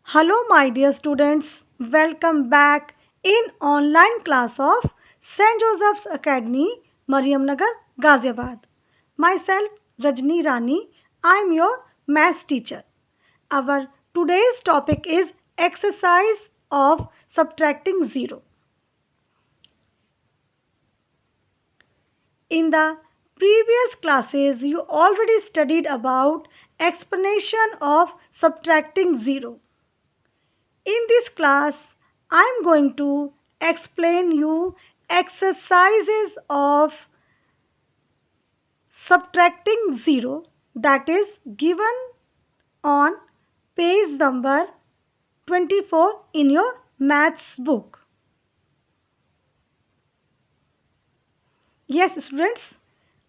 Hello, my dear students. Welcome back in online class of St. Joseph's Academy, Mariamnagar, Ghaziabad. Myself, Rajni Rani. I am your maths teacher. Our today's topic is exercise of subtracting zero. In the previous classes, you already studied about explanation of subtracting zero. In this class, I am going to explain you exercises of subtracting zero that is given on page number 24 in your maths book. Yes, students,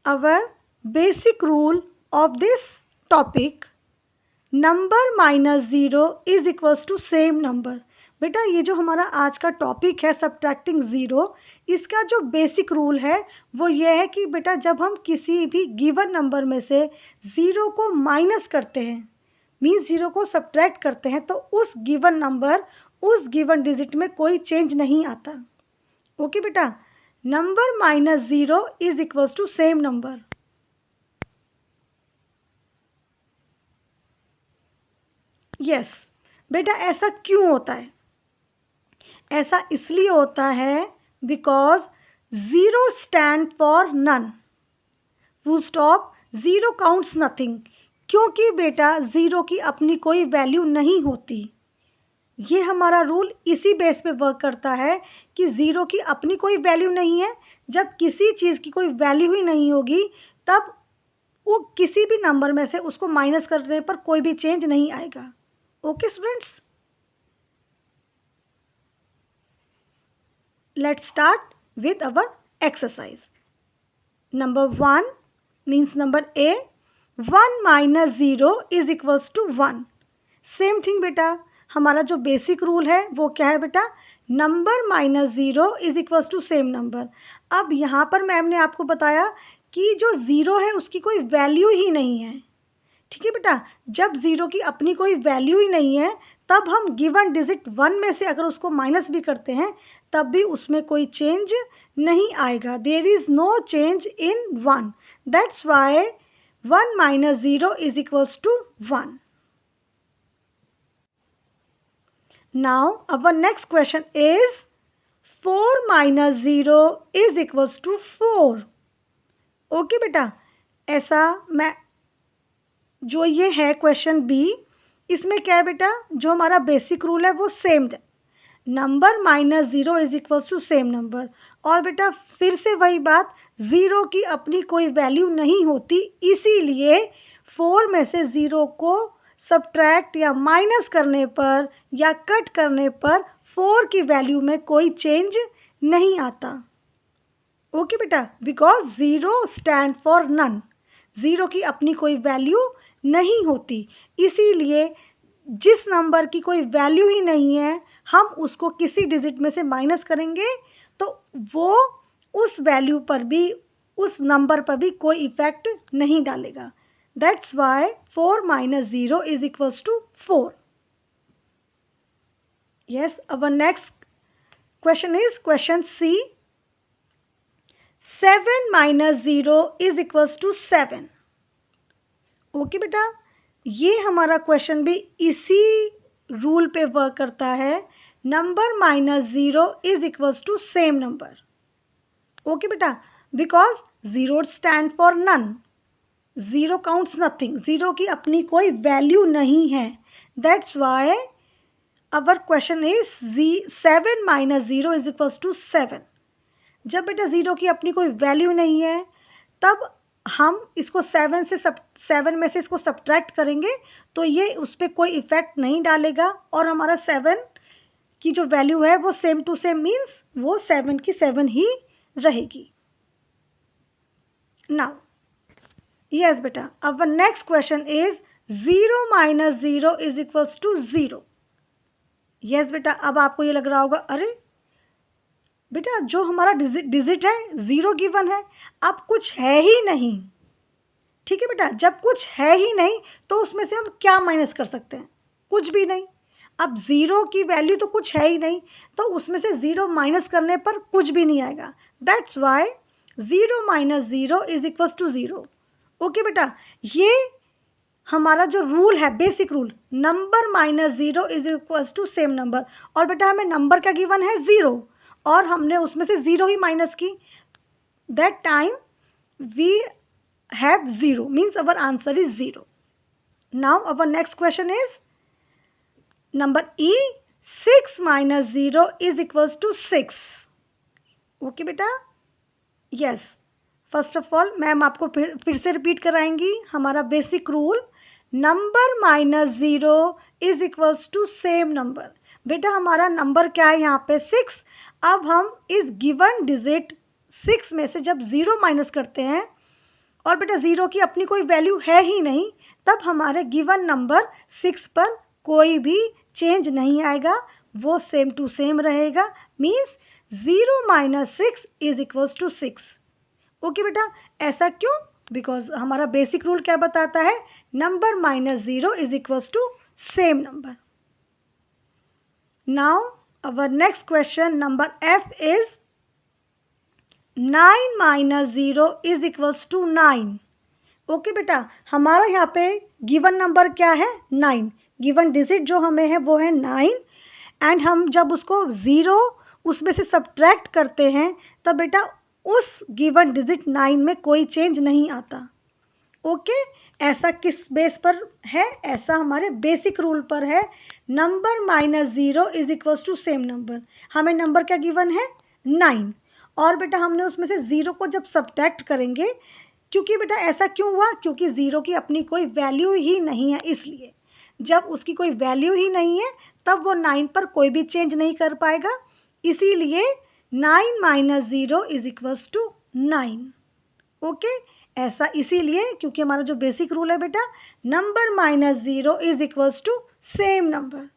our basic rule of this topic, number minus zero is equals to same number. बेटा ये जो हमारा आज का topic है subtracting zero, इसका जो basic rule है वो ये है कि बेटा जब हम किसी भी गिवन नंबर में से ज़ीरो को माइनस करते हैं, मीन्स ज़ीरो को सब्ट्रैक्ट करते हैं, तो उस गिवन नंबर उस गिवन डिजिट में कोई चेंज नहीं आता. ओके बेटा, number minus zero is equals to same number. Yes बेटा, ऐसा क्यों होता है? ऐसा इसलिए होता है because zero stand for none, full stop, zero counts nothing. क्योंकि बेटा ज़ीरो की अपनी कोई वैल्यू नहीं होती. ये हमारा रूल इसी बेस पे वर्क करता है कि ज़ीरो की अपनी कोई वैल्यू नहीं है. जब किसी चीज़ की कोई वैल्यू ही नहीं होगी तब वो किसी भी नंबर में से उसको माइनस करने पर कोई भी चेंज नहीं आएगा. Okay students, let's start with our exercise. Number 1 means number A, 1 minus 0 is equals to 1. Same thing बेटा, हमारा जो बेसिक रूल है वो क्या है बेटा, number minus zero is equals to same number. अब यहाँ पर मैम ने आपको बताया कि जो ज़ीरो है उसकी कोई वैल्यू ही नहीं है. ठीक है बेटा, जब ज़ीरो की अपनी कोई वैल्यू ही नहीं है तब हम गिवन डिजिट वन में से अगर उसको माइनस भी करते हैं तब भी उसमें कोई चेंज नहीं आएगा. There is no change in one. That's why 1 minus zero is equals to 1. Now our next question is 4 minus zero is equals to 4. Okay बेटा, ऐसा मैं जो ये है क्वेश्चन बी, इसमें क्या है बेटा, जो हमारा बेसिक रूल है वो सेम है, number minus zero is equals to same number. और बेटा फिर से वही बात, ज़ीरो की अपनी कोई वैल्यू नहीं होती, इसीलिए 4 में से ज़ीरो को सब्ट्रैक्ट या माइनस करने पर या कट करने पर 4 की वैल्यू में कोई चेंज नहीं आता. ओके बेटा, because zero stand for none, zero की अपनी कोई वैल्यू नहीं होती, इसीलिए जिस नंबर की कोई वैल्यू ही नहीं है हम उसको किसी डिजिट में से माइनस करेंगे तो वो उस वैल्यू पर भी, उस नंबर पर भी कोई इफेक्ट नहीं डालेगा. That's why 4 minus zero is equals to 4. Yes, our next question is question C, 7 minus zero is equals to 7. Okay बेटा, ये हमारा क्वेश्चन भी इसी रूल पे वर्क करता है, number minus zero is equals to same number. Okay बेटा, because zero stand for none, zero counts nothing, zero की अपनी कोई वैल्यू नहीं है. That's why our question is 7 minus zero is equals to 7. जब बेटा ज़ीरो की अपनी कोई वैल्यू नहीं है तब हम इसको 7 में से इसको सब्ट्रैक्ट करेंगे तो ये उस पर कोई इफ़ेक्ट नहीं डालेगा और हमारा 7 की जो वैल्यू है वो सेम टू सेम, मीन्स वो 7 की 7 ही रहेगी. नाउ यस बेटा, our next question is 0 minus zero is equals to 0. यस बेटा, अब आपको ये लग रहा होगा अरे बेटा जो हमारा डिजिट है ज़ीरो गिवन है, अब कुछ है ही नहीं. ठीक है बेटा, जब कुछ है ही नहीं तो उसमें से हम क्या माइनस कर सकते हैं, कुछ भी नहीं. अब ज़ीरो की वैल्यू तो कुछ है ही नहीं, तो उसमें से ज़ीरो माइनस करने पर कुछ भी नहीं आएगा। That's why zero minus zero is equals to zero. Okay बेटा, ये हमारा जो रूल है, basic rule, number minus zero is equals to same number. और बेटा हमें नंबर क्या गिवन है, ज़ीरो, और हमने उसमें से ज़ीरो ही माइनस की, that time we have zero, means our answer is zero. Now our next question is number E, 6 minus zero is equals to 6। Okay बेटा, yes, first of all ma'am आपको फिर से रिपीट कराएंगी हमारा basic rule, number minus zero is equals to same number. बेटा हमारा number क्या है यहाँ पे, 6। अब हम इस गिवन डिजिट 6 में से जब ज़ीरो माइनस करते हैं, और बेटा ज़ीरो की अपनी कोई वैल्यू है ही नहीं, तब हमारे गिवन नंबर 6 पर कोई भी चेंज नहीं आएगा, वो सेम टू सेम रहेगा, means 0 minus 6 is equals to 6। Okay बेटा, ऐसा क्यों, बिकॉज हमारा बेसिक रूल क्या बताता है, number minus zero is equals to same number. Now our next question number F is 9 minus zero is equals to 9। Okay बेटा, हमारा यहाँ पे गिवन नंबर क्या है, 9, गिवन डिजिट जो हमें है वो है 9, एंड हम जब उसको ज़ीरो उसमें से सब्ट्रैक्ट करते हैं तब बेटा उस गिवन डिजिट 9 में कोई चेंज नहीं आता। ओके, ऐसा किस बेस पर है, ऐसा हमारे बेसिक रूल पर है, number minus zero is equals to same number. हमें नंबर क्या गिवन है, 9, और बेटा हमने उसमें से ज़ीरो को जब सब्ट्रैक्ट करेंगे, क्योंकि बेटा ऐसा क्यों हुआ, क्योंकि ज़ीरो की अपनी कोई वैल्यू ही नहीं है, इसलिए जब उसकी कोई वैल्यू ही नहीं है तब वो 9 पर कोई भी चेंज नहीं कर पाएगा, इसीलिए 9 minus zero is equals to 9। Okay, ऐसा इसीलिए क्योंकि हमारा जो बेसिक रूल है बेटा, number minus zero is equals to same number.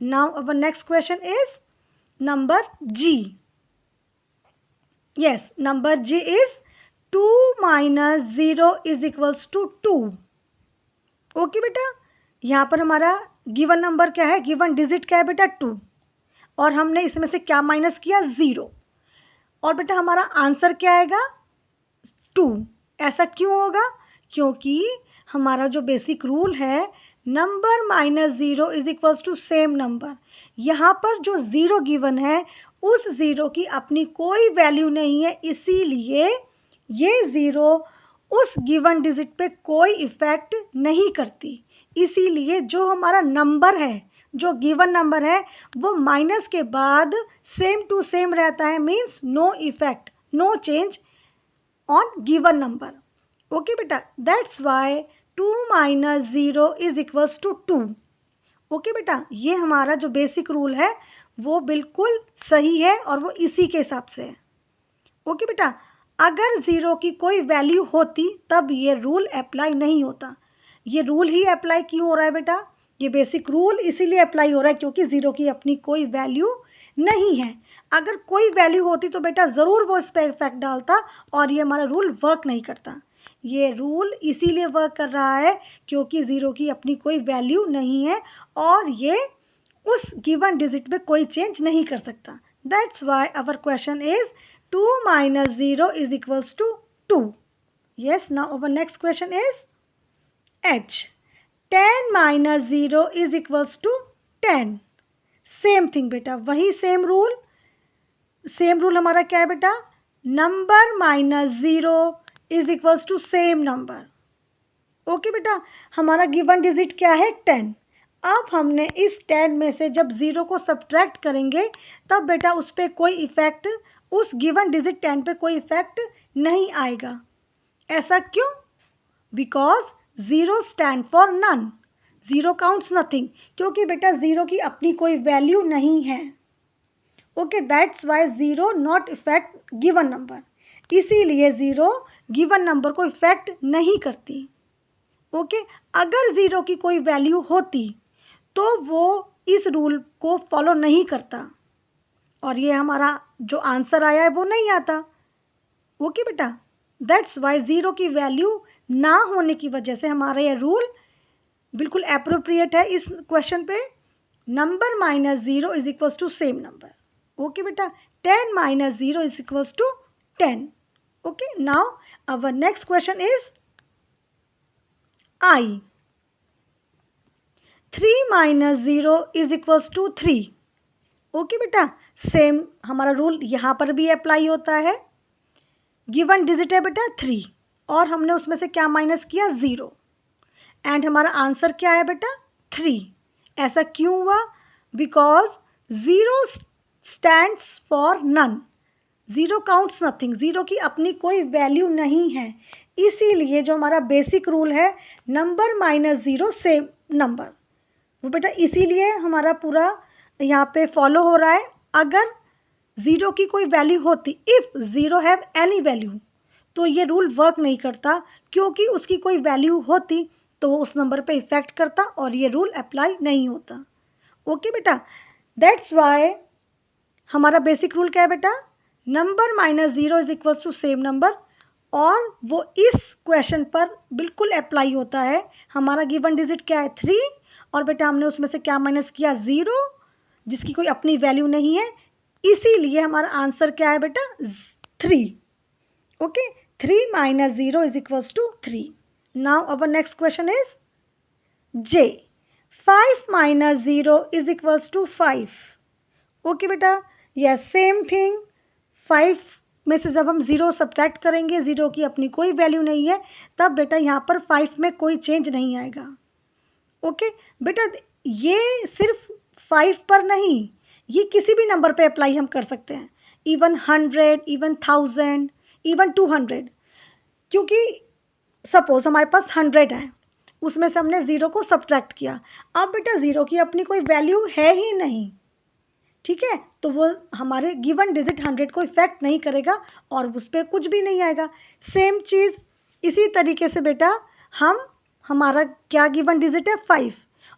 Now our next question is number G. Yes, number G is 2 minus zero is equals to 2। Okay बेटा, यहाँ पर हमारा गिवन नंबर क्या है, गिवन डिजिट क्या है बेटा, 2, और हमने इसमें से क्या माइनस किया, ज़ीरो, और बेटा हमारा आंसर क्या आएगा, 2। ऐसा क्यों होगा, क्योंकि हमारा जो बेसिक रूल है, number minus zero is equals to same number, यहाँ पर जो ज़ीरो गिवन है उस ज़ीरो की अपनी कोई वैल्यू नहीं है, इसीलिए ये ज़ीरो उस गिवन डिजिट पे कोई इफ़ेक्ट नहीं करती, इसीलिए जो हमारा नंबर है, जो गिवन नंबर है, वो माइनस के बाद सेम टू सेम रहता है, means no effect, no change on given number. Okay बेटा, that's why 2 minus zero is equals to 2। Okay बेटा, ये हमारा जो बेसिक रूल है वो बिल्कुल सही है और वो इसी के हिसाब से है। ओके बेटा, अगर ज़ीरो की कोई वैल्यू होती तब ये रूल अप्लाई नहीं होता, ये रूल ही अप्लाई क्यों हो रहा है बेटा, ये बेसिक रूल इसीलिए अप्लाई हो रहा है क्योंकि ज़ीरो की अपनी कोई वैल्यू नहीं है। अगर कोई वैल्यू होती तो बेटा ज़रूर वो इस पर इफेक्ट डालता और ये हमारा रूल वर्क नहीं करता। ये रूल इसीलिए वर्क कर रहा है क्योंकि ज़ीरो की अपनी कोई वैल्यू नहीं है और ये उस गिवन डिजिट में कोई चेंज नहीं कर सकता। That's why our question is 2 minus zero is equals to 2। Yes, now our next question is H, 10 minus zero is equals to 10। Same thing बेटा, वही सेम रूल, सेम रूल हमारा क्या है बेटा, number minus zero is equals to same number. Okay बेटा, हमारा given digit क्या है, 10। अब हमने इस 10 में से जब ज़ीरो को सब्ट्रैक्ट करेंगे तब बेटा उस पर कोई इफ़ेक्ट, उस गिवन डिजिट 10 पे कोई इफ़ेक्ट नहीं आएगा। ऐसा क्यों, because zero stand for none, zero counts nothing, क्योंकि बेटा ज़ीरो की अपनी कोई वैल्यू नहीं है। Okay, that's why zero not effect given number, इसीलिए ज़ीरो गिवन नंबर को इफेक्ट नहीं करती। ओके, अगर ज़ीरो की कोई वैल्यू होती तो वो इस रूल को फॉलो नहीं करता और ये हमारा जो आंसर आया है वो नहीं आता। ओके बेटा, दैट्स वाई ज़ीरो की वैल्यू ना होने की वजह से हमारा ये रूल बिल्कुल एप्रोप्रिएट है इस क्वेश्चन पे number minus 0 is equals to same number. Okay बेटा, 10 minus 0 is equals to 10. Okay, now our next question is I. 3 minus 0 is equals to 3. Okay बेटा, सेम हमारा रूल यहाँ पर भी अप्लाई होता है. गिवन डिजिट है बेटा 3 और हमने उसमें से क्या माइनस किया 0 एंड हमारा आंसर क्या है बेटा 3. ऐसा क्यों हुआ? Because 0 stands for none. 0 counts nothing. 0 की अपनी कोई वैल्यू नहीं है. इसीलिए जो हमारा बेसिक रूल है नंबर माइनस 0 सेम नंबर, वो बेटा इसीलिए हमारा पूरा यहाँ पे फॉलो हो रहा है. अगर 0 की कोई वैल्यू होती, इफ़ 0 हैव एनी वैल्यू, तो ये रूल वर्क नहीं करता. क्योंकि उसकी कोई वैल्यू होती तो वो उस नंबर पे इफ़ेक्ट करता और ये रूल अप्लाई नहीं होता. ओके बेटा, दैट्स वाई हमारा बेसिक रूल क्या है बेटा, number minus 0 is equals to same number. और वो इस क्वेश्चन पर बिल्कुल अप्लाई होता है. हमारा गिवन डिजिट क्या है 3 और बेटा हमने उसमें से क्या माइनस किया 0 जिसकी कोई अपनी वैल्यू नहीं है. इसीलिए हमारा आंसर क्या है बेटा 3. Okay, 3 minus 0 is equals to 3. Now our next question is J. 5 minus 0 is equals to 5. Okay बेटा, यह सेम थिंग. 5 में से जब हम 0 सब्ट्रैक्ट करेंगे, 0 की अपनी कोई वैल्यू नहीं है, तब बेटा यहाँ पर 5 में कोई चेंज नहीं आएगा. ओके बेटा, ये सिर्फ 5 पर नहीं, ये किसी भी नंबर पे अप्लाई हम कर सकते हैं. Even 100, even 1000, even 200. क्योंकि सपोज हमारे पास 100 है, उसमें से हमने 0 को सब्ट्रैक्ट किया. अब बेटा 0 की अपनी कोई वैल्यू है ही नहीं, ठीक है, तो वो हमारे गिवन डिजिट 100 को इफ़ेक्ट नहीं करेगा और उस पर कुछ भी नहीं आएगा. सेम चीज़ इसी तरीके से बेटा हमारा क्या गिवन डिजिट है 5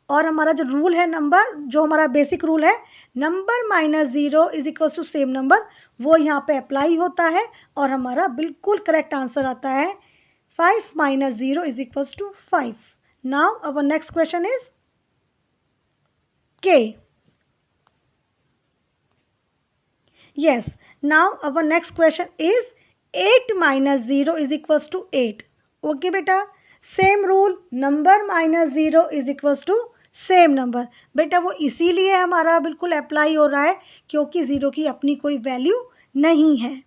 और हमारा जो रूल है नंबर, जो हमारा बेसिक रूल है number minus 0 is equal to same number, वो यहाँ पे अप्लाई होता है और हमारा बिल्कुल करेक्ट आंसर आता है 5 minus 0 is equal to 5. Now our next question is K. Yes, now our next question is 8 minus 0 is equals to 8. Okay बेटा, same rule number minus 0 is equals to same number. बेटा वो इसीलिए हमारा बिल्कुल apply हो रहा है क्योंकि 0 की अपनी कोई वैल्यू नहीं है.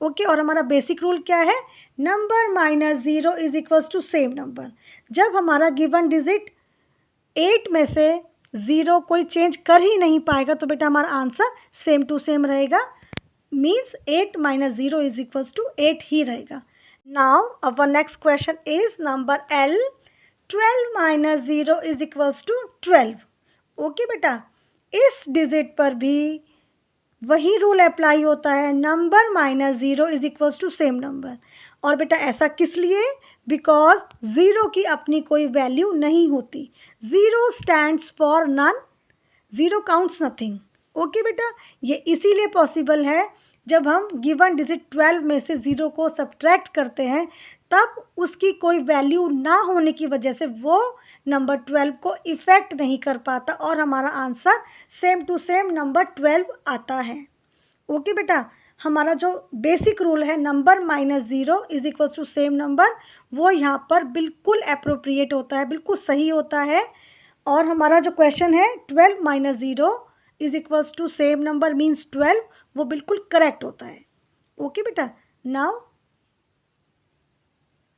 ओके, और हमारा बेसिक रूल क्या है, number minus 0 is equals to same number. जब हमारा गिवन डिजिट 8 में से 0 कोई चेंज कर ही नहीं पाएगा तो बेटा हमारा आंसर सेम टू सेम रहेगा. Means 8 minus 0 is equals to 8 ही रहेगा. Now our next question is number L. 12 minus 0 is equals to 12. Okay बेटा, इस डिजिट पर भी वही रूल अप्लाई होता है, number minus 0 is equals to same number. और बेटा ऐसा किस लिए, बिकॉज 0 की अपनी कोई वैल्यू नहीं होती. 0 stands for none, 0 counts nothing. Okay बेटा, ये इसीलिए पॉसिबल है जब हम गिवन डिजिट 12 में से 0 को सब्ट्रैक्ट करते हैं, तब उसकी कोई वैल्यू ना होने की वजह से वो नंबर 12 को इफ़ेक्ट नहीं कर पाता और हमारा answer same to same number 12 आता है. ओके बेटा, हमारा जो बेसिक रूल है number minus 0 is equal to same number, वो यहाँ पर बिल्कुल अप्रोप्रिएट होता है, बिल्कुल सही होता है. और हमारा जो क्वेश्चन है 12 minus 0 is equals to same number means 12, वो बिल्कुल करेक्ट होता है. ओके बेटा, now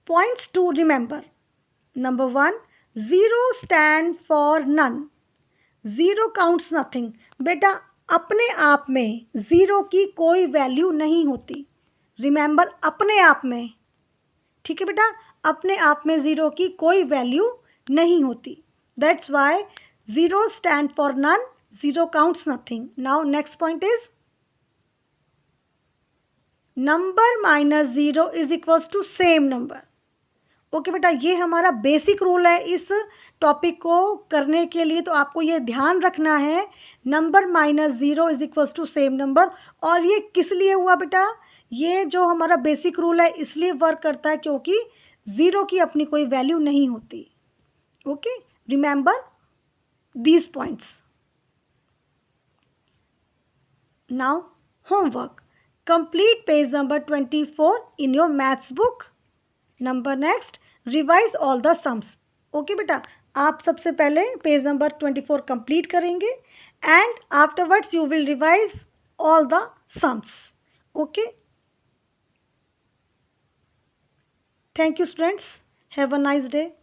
points to remember. Number 1, 0 stand for none. 0 counts nothing. बेटा अपने आप में 0 की कोई वैल्यू नहीं होती. रिमेंबर, अपने आप में, ठीक है बेटा, अपने आप में 0 की कोई वैल्यू नहीं होती. That's why 0 stand for none, 0 counts nothing. Now next point is number minus 0 is equals to same number. Okay बेटा, ये हमारा बेसिक रूल है. इस टॉपिक को करने के लिए तो आपको ये ध्यान रखना है, number minus 0 is equals to same number. और ये किस लिए हुआ बेटा, ये जो हमारा बेसिक रूल है इसलिए वर्क करता है क्योंकि 0 की अपनी कोई वैल्यू नहीं होती. Okay, remember these points. Now, homework. Complete page number 24 in your maths book. Number next, revise all the sums. Okay बेटा, आप सबसे पहले पेज नंबर 24 कंप्लीट करेंगे and afterwards you will revise all the sums. Okay. Thank you students. Have a nice day.